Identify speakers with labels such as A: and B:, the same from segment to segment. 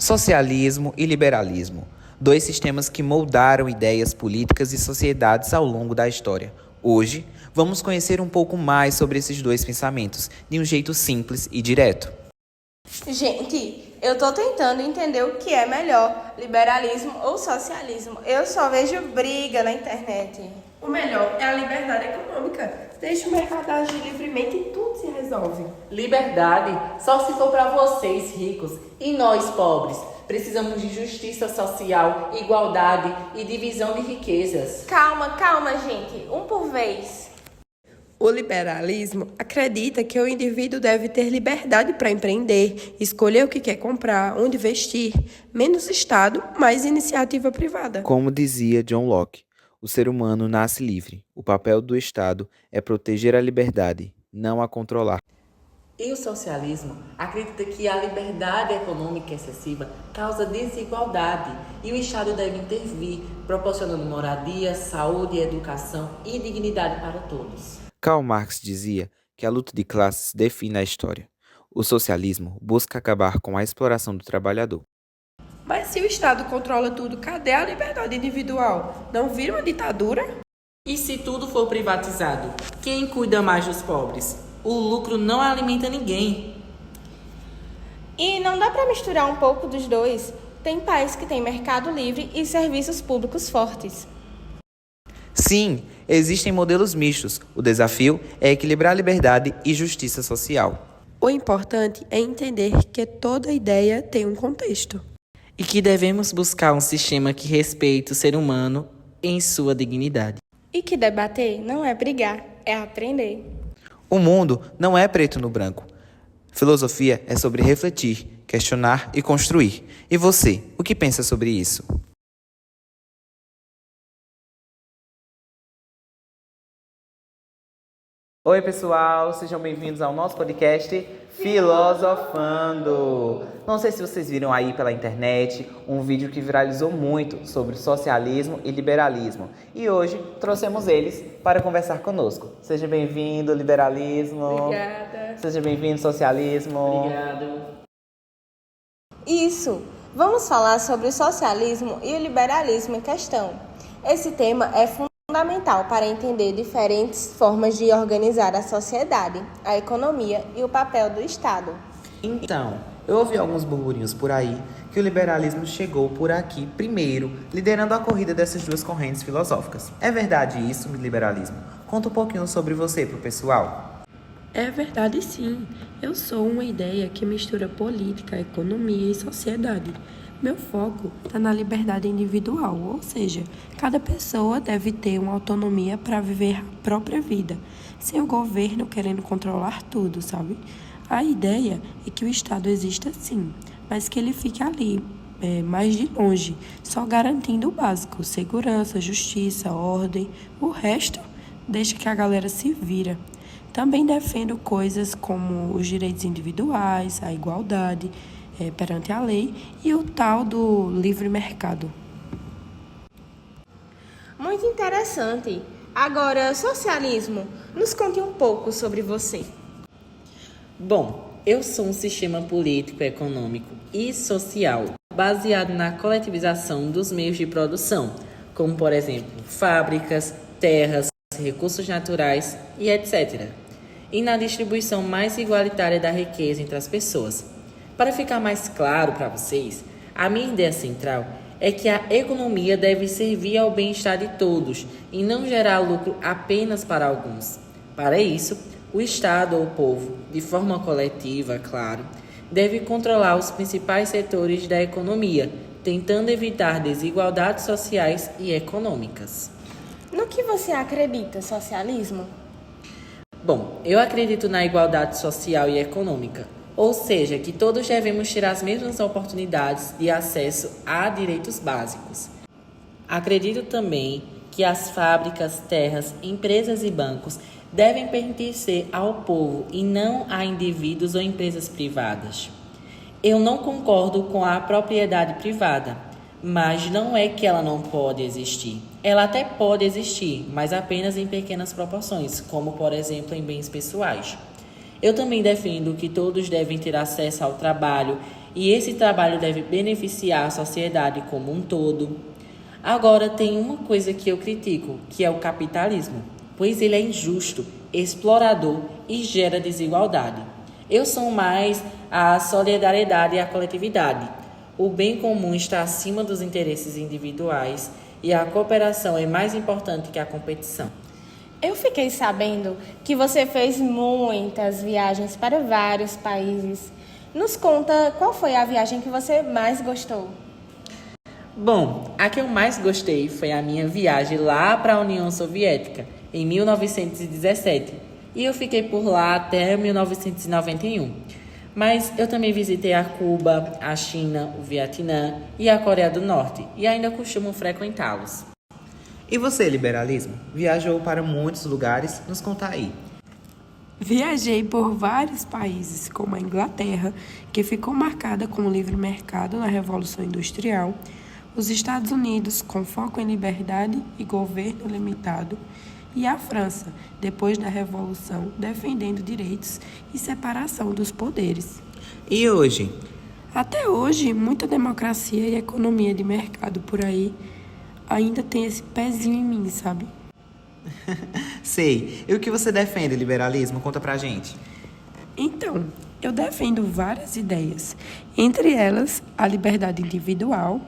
A: Socialismo e liberalismo, dois sistemas que moldaram ideias políticas e sociedades ao longo da história. Hoje, vamos conhecer um pouco mais sobre esses dois pensamentos, de um jeito simples e direto.
B: Gente, eu tô tentando entender o que é melhor, liberalismo ou socialismo. Eu só vejo briga na internet.
C: O melhor é a liberdade econômica. Deixa o mercado agir livremente e tudo se resolve.
D: Liberdade só se for para vocês ricos e nós pobres. Precisamos de justiça social, igualdade e divisão de riquezas.
B: Calma, gente. Um por vez.
C: O liberalismo acredita que o indivíduo deve ter liberdade para empreender, escolher o que quer comprar, onde investir, menos Estado, mais iniciativa privada.
A: Como dizia John Locke, o ser humano nasce livre. O papel do Estado é proteger a liberdade, não a controlar.
D: E o socialismo acredita que a liberdade econômica excessiva causa desigualdade e o Estado deve intervir, proporcionando moradia, saúde, educação e dignidade para todos.
A: Karl Marx dizia que a luta de classes define a história. O socialismo busca acabar com a exploração do trabalhador.
C: Mas se o Estado controla tudo, cadê a liberdade individual? Não vira uma ditadura?
D: E se tudo for privatizado, quem cuida mais dos pobres? O lucro não alimenta ninguém.
B: E não dá pra misturar um pouco dos dois? Tem país que tem mercado livre e serviços públicos fortes.
A: Sim, existem modelos mistos. O desafio é equilibrar liberdade e justiça social.
C: O importante é entender que toda ideia tem um contexto.
D: E que devemos buscar um sistema que respeite o ser humano em sua dignidade.
B: E que debater não é brigar, é aprender.
A: O mundo não é preto no branco. Filosofia é sobre refletir, questionar e construir. E você, o que pensa sobre isso? Oi, pessoal, sejam bem-vindos ao nosso podcast Filosofando. Não sei se vocês viram aí pela internet um vídeo que viralizou muito sobre socialismo e liberalismo. E hoje trouxemos eles para conversar conosco. Seja bem-vindo, liberalismo.
C: Obrigada.
A: Seja bem-vindo, socialismo.
D: Obrigado.
B: Isso! Vamos falar sobre o socialismo e o liberalismo em questão. Esse tema é fundamental para entender diferentes formas de organizar a sociedade, a economia e o papel do Estado.
A: Então, eu ouvi alguns burburinhos por aí que o liberalismo chegou por aqui primeiro, liderando a corrida dessas duas correntes filosóficas. É verdade isso, liberalismo? Conta um pouquinho sobre você pro pessoal.
C: É verdade, sim. Eu sou uma ideia que mistura política, economia e sociedade. Meu foco está na liberdade individual, ou seja, cada pessoa deve ter uma autonomia para viver a própria vida, sem o governo querendo controlar tudo, sabe? A ideia é que o Estado exista sim, mas que ele fique ali, mais de longe, só garantindo o básico, segurança, justiça, ordem. O resto, deixa que a galera se vira. Também defendo coisas como os direitos individuais, a igualdade, perante a lei e o tal do livre mercado.
B: Muito interessante. Agora, socialismo, nos conte um pouco sobre você.
D: Bom, eu sou um sistema político, econômico e social baseado na coletivização dos meios de produção, como, por exemplo, fábricas, terras, recursos naturais e etc. E na distribuição mais igualitária da riqueza entre as pessoas. Para ficar mais claro para vocês, a minha ideia central é que a economia deve servir ao bem-estar de todos e não gerar lucro apenas para alguns. Para isso, o Estado ou o povo, de forma coletiva, claro, deve controlar os principais setores da economia, tentando evitar desigualdades sociais e econômicas.
B: No que você acredita, socialismo?
D: Bom, eu acredito na igualdade social e econômica. Ou seja, que todos devemos ter as mesmas oportunidades de acesso a direitos básicos. Acredito também que as fábricas, terras, empresas e bancos devem pertencer ao povo e não a indivíduos ou empresas privadas. Eu não concordo com a propriedade privada, mas não é que ela não pode existir. Ela até pode existir, mas apenas em pequenas proporções, como por exemplo em bens pessoais. Eu também defendo que todos devem ter acesso ao trabalho e esse trabalho deve beneficiar a sociedade como um todo. Agora, tem uma coisa que eu critico, que é o capitalismo, pois ele é injusto, explorador e gera desigualdade. Eu sou mais a solidariedade e a coletividade. O bem comum está acima dos interesses individuais e a cooperação é mais importante que a competição.
B: Eu fiquei sabendo que você fez muitas viagens para vários países. Nos conta qual foi a viagem que você mais gostou?
D: Bom, a que eu mais gostei foi a minha viagem lá para a União Soviética, em 1917, e eu fiquei por lá até 1991. Mas eu também visitei a Cuba, a China, o Vietnã e a Coreia do Norte, e ainda costumo frequentá-los.
A: E você, liberalismo? Viajou para muitos lugares? Nos conta aí.
C: Viajei por vários países, como a Inglaterra, que ficou marcada com o livre mercado na Revolução Industrial, os Estados Unidos, com foco em liberdade e governo limitado, e a França, depois da Revolução, defendendo direitos e separação dos poderes.
A: E hoje?
C: Até hoje, muita democracia e economia de mercado por aí ainda tem esse pezinho em mim, sabe?
A: Sei. E o que você defende, liberalismo? Conta pra gente.
C: Então, eu defendo várias ideias, entre elas a liberdade individual,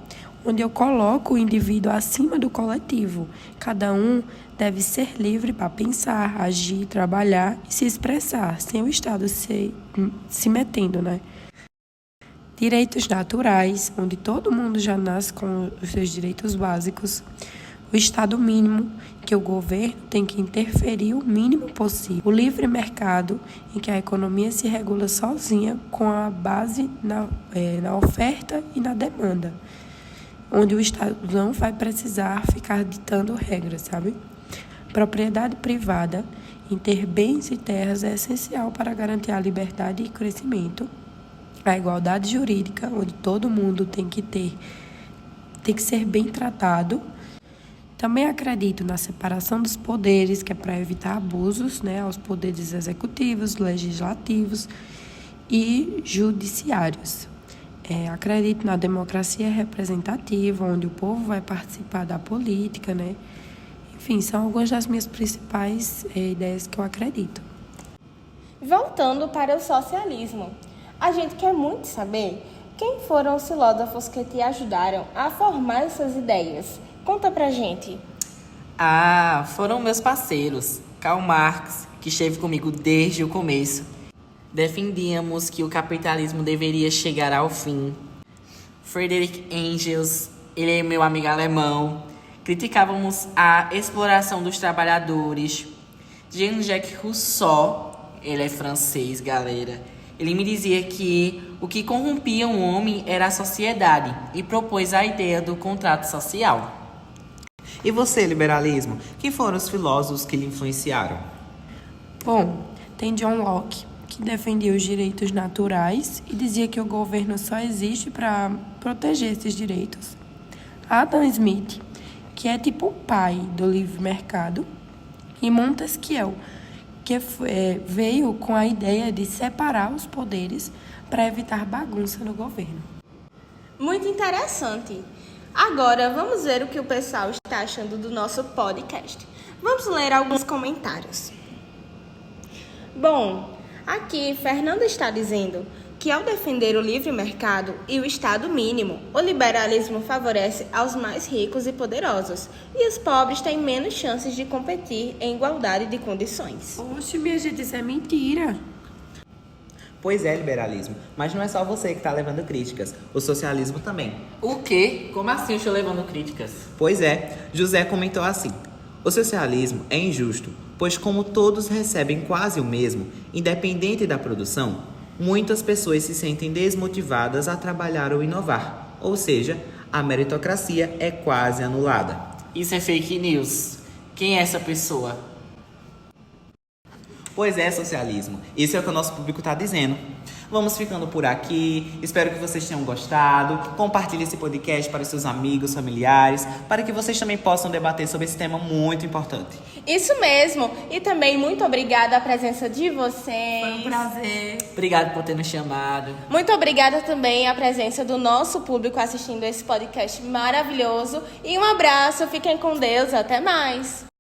C: onde eu coloco o indivíduo acima do coletivo. Cada um deve ser livre para pensar, agir, trabalhar e se expressar, sem o Estado se metendo, né? Direitos naturais, onde todo mundo já nasce com os seus direitos básicos. O Estado mínimo, que o governo tem que interferir o mínimo possível. O livre mercado, em que a economia se regula sozinha com a base na oferta e na demanda, onde o Estado não vai precisar ficar ditando regras, sabe? Propriedade privada, em ter bens e terras, é essencial para garantir a liberdade e crescimento. A igualdade jurídica, onde todo mundo tem que ser bem tratado. Também acredito na separação dos poderes, que é para evitar abusos, né, aos poderes executivos, legislativos e judiciários. Acredito na democracia representativa, onde o povo vai participar da política, né? Enfim, são algumas das minhas principais ideias que eu acredito.
B: Voltando para o socialismo, a gente quer muito saber quem foram os filósofos que te ajudaram a formar essas ideias. Conta pra gente.
D: Foram meus parceiros, Karl Marx, que esteve comigo desde o começo. Defendíamos que o capitalismo deveria chegar ao fim. Friedrich Engels, ele é meu amigo alemão. Criticávamos a exploração dos trabalhadores. Jean-Jacques Rousseau, ele é francês, galera. Ele me dizia que o que corrompia um homem era a sociedade e propôs a ideia do contrato social.
A: E você, liberalismo? Quem foram os filósofos que lhe influenciaram?
C: Bom, tem John Locke, que defendia os direitos naturais e dizia que o governo só existe para proteger esses direitos. Adam Smith, que é tipo o pai do livre mercado, e Montesquieu, que veio com a ideia de separar os poderes para evitar bagunça no governo.
B: Muito interessante. Agora vamos ver o que o pessoal está achando do nosso podcast. Vamos ler alguns comentários. Bom, aqui Fernanda está dizendo que ao defender o livre mercado e o Estado mínimo, o liberalismo favorece aos mais ricos e poderosos, e os pobres têm menos chances de competir em igualdade de condições.
C: Oxe, minha gente, isso é mentira.
A: Pois é, liberalismo. Mas não é só você que está levando críticas. O socialismo também.
D: O quê? Como assim eu estou levando críticas?
A: Pois é, José comentou assim: o socialismo é injusto, pois como todos recebem quase o mesmo, independente da produção, muitas pessoas se sentem desmotivadas a trabalhar ou inovar. Ou seja, a meritocracia é quase anulada.
D: Isso é fake news. Quem é essa pessoa?
A: Pois é, socialismo. Isso é o que o nosso público está dizendo. Vamos ficando por aqui. Espero que vocês tenham gostado. Compartilhe esse podcast para os seus amigos, familiares, para que vocês também possam debater sobre esse tema muito importante.
B: Isso mesmo. E também muito obrigada à presença de vocês.
C: Foi um prazer.
D: Obrigado por ter nos chamado.
B: Muito obrigada também à presença do nosso público assistindo esse podcast maravilhoso. E um abraço, fiquem com Deus, até mais!